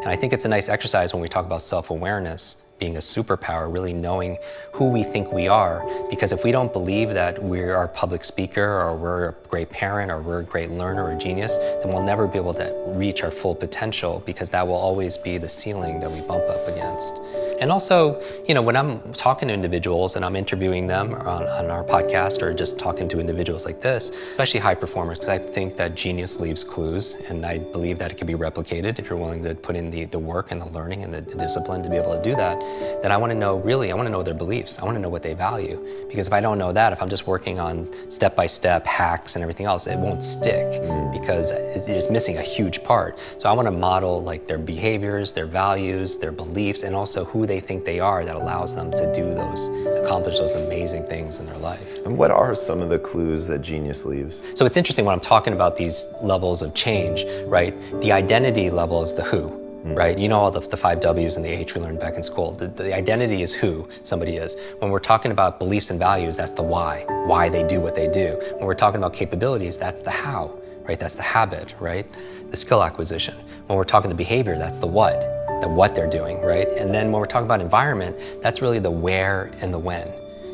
And I think it's a nice exercise when we talk about self-awareness being a superpower, really knowing who we think we are. Because if we don't believe that we're a public speaker, or we're a great parent, or we're a great learner or a genius, then we'll never be able to reach our full potential, because that will always be the ceiling that we bump up against. And also, when I'm talking to individuals and I'm interviewing them on our podcast, or just talking to individuals like this, especially high performers, because I think that genius leaves clues, and I believe that it can be replicated if you're willing to put in the work and the learning and the discipline to be able to do that, then I want to know their beliefs. I want to know what they value. Because if I don't know that, if I'm just working on step-by-step hacks and everything else, it won't stick, because it's missing a huge part. So I want to model like their behaviors, their values, their beliefs, and also who they think they are, that allows them to accomplish those amazing things in their life. And what are some of the clues that genius leaves? So it's interesting when I'm talking about these levels of change, right? The identity level is the who, right? You know all the 5 W's and the H we learned back in school. The identity is who somebody is. When we're talking about beliefs and values, that's the why they do what they do. When we're talking about capabilities, that's the how, right? That's the habit, right? The skill acquisition. When we're talking the behavior, that's the what they're doing, right? And then when we're talking about environment, that's really the where and the when,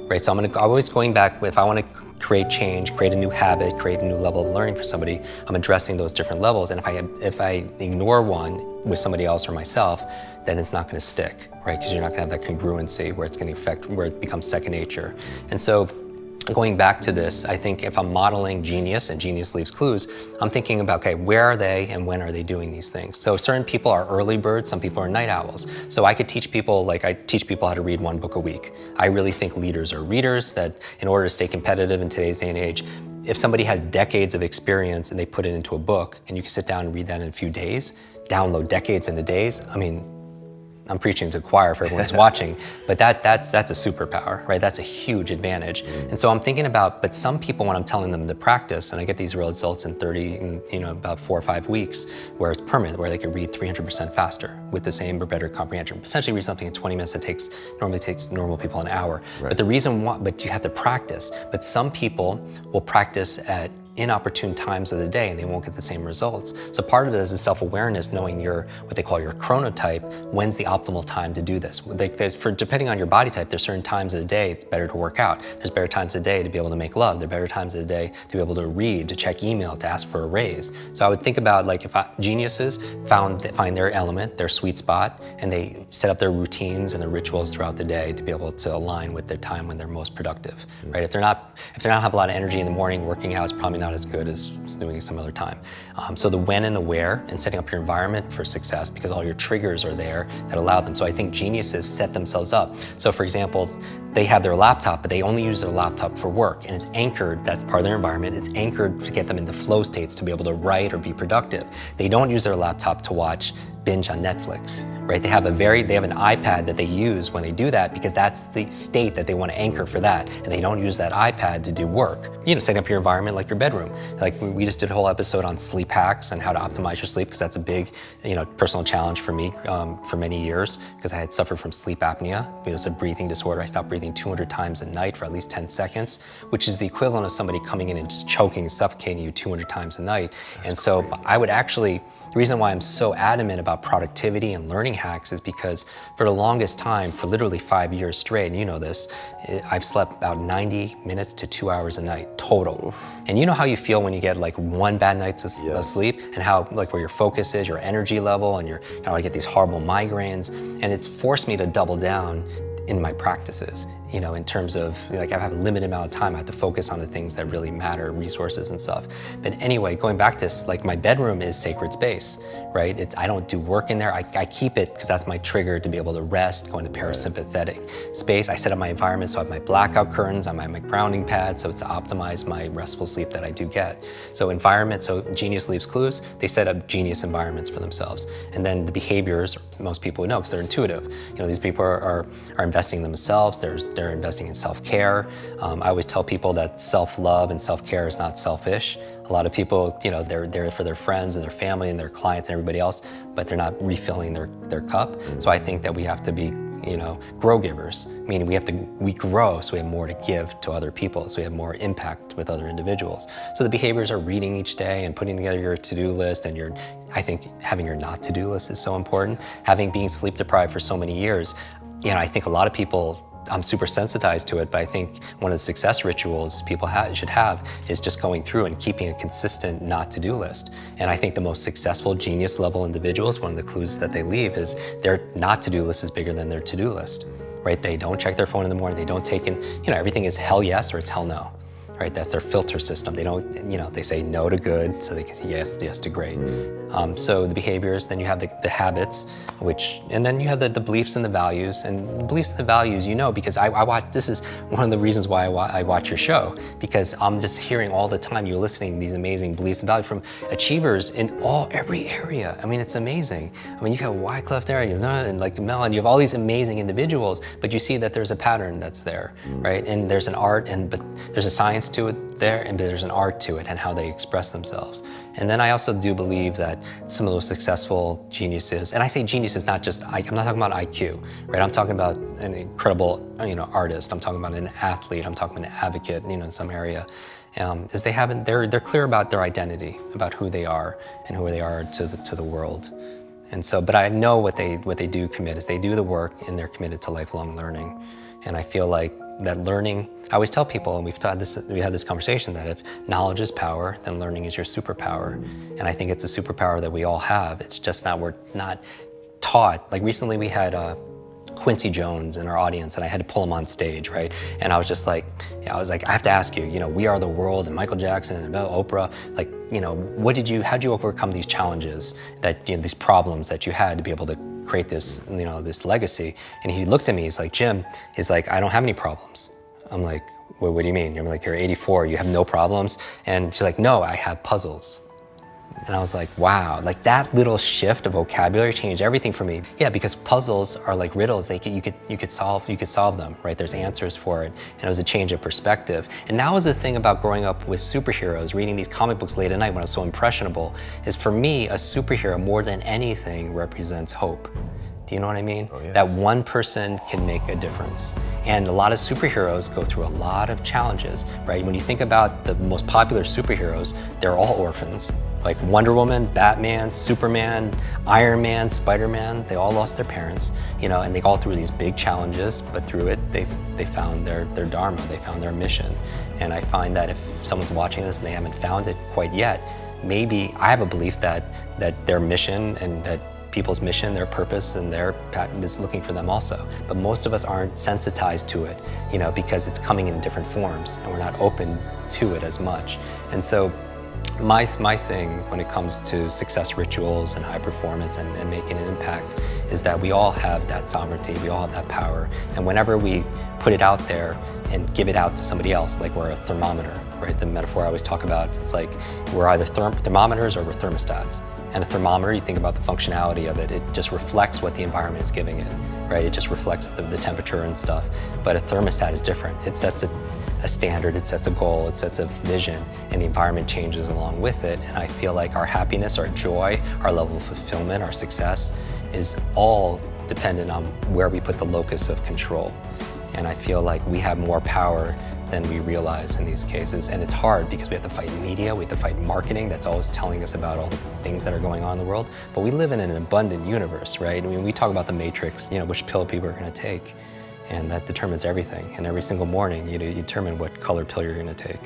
right? So I'm always going back, if I want to create change, create a new habit, create a new level of learning for somebody, I'm addressing those different levels. And if I ignore one with somebody else or myself, then it's not going to stick, right? Because you're not going to have that congruency where it's going to affect, where it becomes second nature. And so going back to this, I think if I'm modeling genius and genius leaves clues, I'm thinking about, okay, where are they and when are they doing these things? So certain people are early birds, some people are night owls. So I could teach people, like I teach people how to read 1 book a week. I really think leaders are readers, that in order to stay competitive in today's day and age, if somebody has decades of experience and they put it into a book, and you can sit down and read that in a few days, download decades into days, I mean, I'm preaching to the choir for everyone who's watching, but that's a superpower, right? That's a huge advantage. And so I'm thinking about, but some people, when I'm telling them to practice, and I get these results in about 4 or 5 weeks, where it's permanent, where they can read 300% faster with the same or better comprehension. Essentially read something in 20 minutes that normally takes normal people an hour. Right. But the reason why, but you have to practice. But some people will practice at inopportune times of the day and they won't get the same results. So part of it is the self-awareness, knowing what they call your chronotype, when's the optimal time to do this. Depending on your body type, there's certain times of the day it's better to work out. There's better times of the day to be able to make love. There are better times of the day to be able to read, to check email, to ask for a raise. So I would think about, like, if geniuses find their element, their sweet spot, and they set up their routines and their rituals throughout the day to be able to align with their time when they're most productive, right? If they not have a lot of energy in the morning, working out is probably not as good as doing it some other time. So the when and the where, and setting up your environment for success, because all your triggers are there that allow them. So I think geniuses set themselves up. So for example, they have their laptop, but they only use their laptop for work, and it's anchored, that's part of their environment, it's anchored to get them into flow states to be able to write or be productive. They don't use their laptop to binge on Netflix, right? They have an iPad that they use when they do that, because that's the state that they want to anchor for that, and they don't use that iPad to do work. Setting up your environment like your bedroom. Like we just did a whole episode on sleep hacks and how to optimize your sleep, because that's a big, personal challenge for me for many years, because I had suffered from sleep apnea. It was a breathing disorder. I stopped breathing 200 times a night for at least 10 seconds, which is the equivalent of somebody coming in and just choking and suffocating you 200 times a night. And so I would actually, the reason why I'm so adamant about productivity and learning hacks is because for the longest time, for literally 5 years straight, and you know this, I've slept about 90 minutes to 2 hours a night total. Oof. And you know how you feel when you get like one bad night's of sleep, and how, like, where your focus is, your energy level, and I get these horrible migraines. And it's forced me to double down in my practices, in terms of, like, I have a limited amount of time. I have to focus on the things that really matter, resources and stuff. But anyway, going back to this, like, my bedroom is sacred space, right? I don't do work in there. I keep it because that's my trigger to be able to rest, go into parasympathetic space. I set up my environment, so I have my blackout curtains, I have my grounding pad, so it's to optimize my restful sleep that I do get. So environment, so genius leaves clues. They set up genius environments for themselves. And then the behaviors, most people know because they're intuitive. These people are investing in themselves. They're investing in self-care. I always tell people that self-love and self-care is not selfish. A lot of people, they're there for their friends and their family and their clients and everybody else, but they're not refilling their cup. So I think that we have to be grow givers, meaning we grow so we have more to give to other people, so we have more impact with other individuals. So the behaviors are reading each day and putting together your to-do list, and I think having your not to-do list is so important. Having been sleep deprived for so many years, I think a lot of people, I'm super sensitized to it, but I think one of the success rituals people should have is just going through and keeping a consistent not to-do list. And I think the most successful genius level individuals, one of the clues that they leave is their not to-do list is bigger than their to-do list, right? They don't check their phone in the morning, they don't take in, everything is hell yes or it's hell no, right? That's their filter system. They don't, they say no to good, so they can say yes to great. So the behaviors, then you have the habits, and then you have the beliefs and the values. And beliefs and the values, because I watch, this is one of the reasons why I watch your show, because I'm just hearing all the time, you're listening these amazing beliefs and values from achievers in every area. I mean, it's amazing. I mean, you have Wycliffe there, and like Mellon, you have all these amazing individuals, but you see that there's a pattern that's there, right? And there's an art, but there's a science to it there, and there's an art to it and how they express themselves. And then I also do believe that some of those successful geniuses, and I say geniuses, not just, I'm not talking about IQ, right? I'm talking about an incredible, artist. I'm talking about an athlete. I'm talking about an advocate, in some area. Is they're clear about their identity, about who they are and who they are to the world. And so, but I know what they do commit is they do the work and they're committed to lifelong learning. And I feel like that learning, I always tell people, and we had this conversation, that if knowledge is power, then learning is your superpower. And I think it's a superpower that we all have. It's just we're not taught. Like recently we had Quincy Jones in our audience, and I had to pull him on stage, right? And I was just like, I have to ask you, We Are the World and Michael Jackson and Oprah, like, how'd you overcome these challenges, these problems that you had to be able to create this, this legacy? And he looked at me, he's like, Jim, I don't have any problems. I'm like, well, what do you mean? You're like, you're 84, you have no problems? And she's like, no, I have puzzles. And I was like, wow, like that little shift of vocabulary changed everything for me. Yeah, because puzzles are like riddles. You could solve them, right? There's answers for it. And it was a change of perspective. And that was the thing about growing up with superheroes, reading these comic books late at night when I was so impressionable, is for me, a superhero more than anything represents hope. Do you know what I mean? Oh, yes. That one person can make a difference. And a lot of superheroes go through a lot of challenges, right? When you think about the most popular superheroes, they're all orphans. Like Wonder Woman, Batman, Superman, Iron Man, Spider-Man, they all lost their parents, and they all through these big challenges, but through it, they found their dharma, they found their mission. And I find that if someone's watching this and they haven't found it quite yet, maybe I have a belief that their mission and that people's mission, their purpose, and their path is looking for them also. But most of us aren't sensitized to it, because it's coming in different forms and we're not open to it as much. And so my thing when it comes to success rituals and high performance and making an impact is that we all have that sovereignty, we all have that power. And whenever we put it out there and give it out to somebody else, like we're a thermometer, right? The metaphor I always talk about, it's like we're either thermometers or we're thermostats. And a thermometer, you think about the functionality of it, it just reflects what the environment is giving it, right? It just reflects the temperature and stuff. But a thermostat is different. It sets a standard, it sets a goal, it sets a vision, and the environment changes along with it. And I feel like our happiness, our joy, our level of fulfillment, our success is all dependent on where we put the locus of control. And I feel like we have more power than we realize in these cases. And it's hard because we have to fight media, we have to fight marketing that's always telling us about all the things that are going on in the world. But we live in an abundant universe, right? I mean, we talk about the matrix, which pill people are gonna take. And that determines everything. And every single morning, you determine what color pill you're gonna take.